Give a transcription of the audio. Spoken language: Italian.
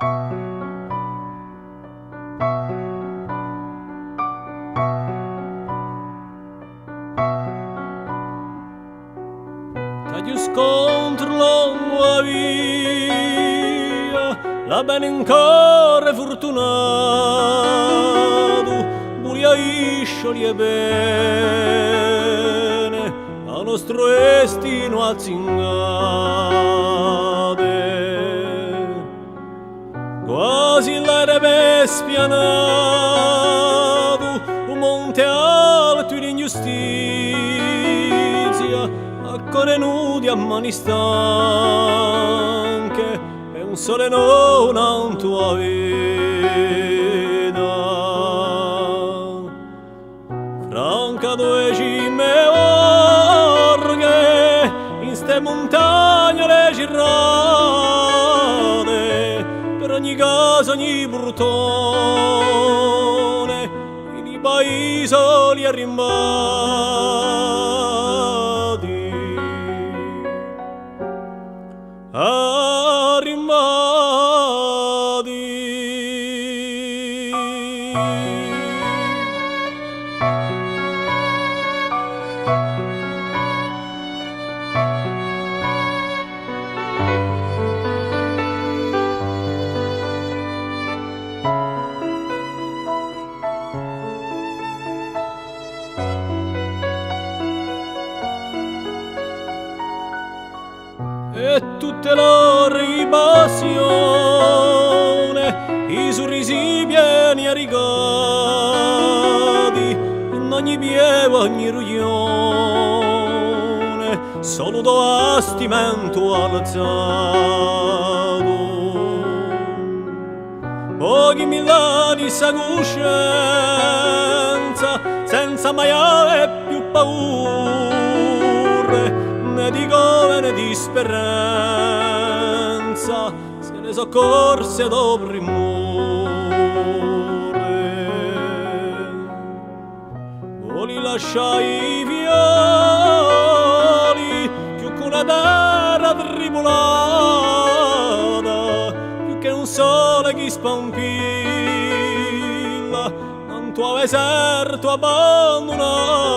Dagli scontri lungo la via, la bene in cuore fortunato, bulia iscioli e bene, a nostro destino azzingate. Quasi l'aereo spianato, un monte alto in ingiustizia, ancora nudi a mani stanche e un sole non ha tua vita. Franca due cime orghe in ste montagne le girate, per ogni casa ogni burtone in i paesoli arrimbati. E tutte loro passione, i sorrisi pieni e rigati, in ogni piego, ogni ruglione, saluto a stimento alzato. Pochi millani sa coscienza, senza mai avere più paura, né di come né di speranza, se ne soccorse dopo il mure. Voli lasciai i violi, più che una terra tribulata, più che un sole che spampilla, un tuo deserto abbandonato.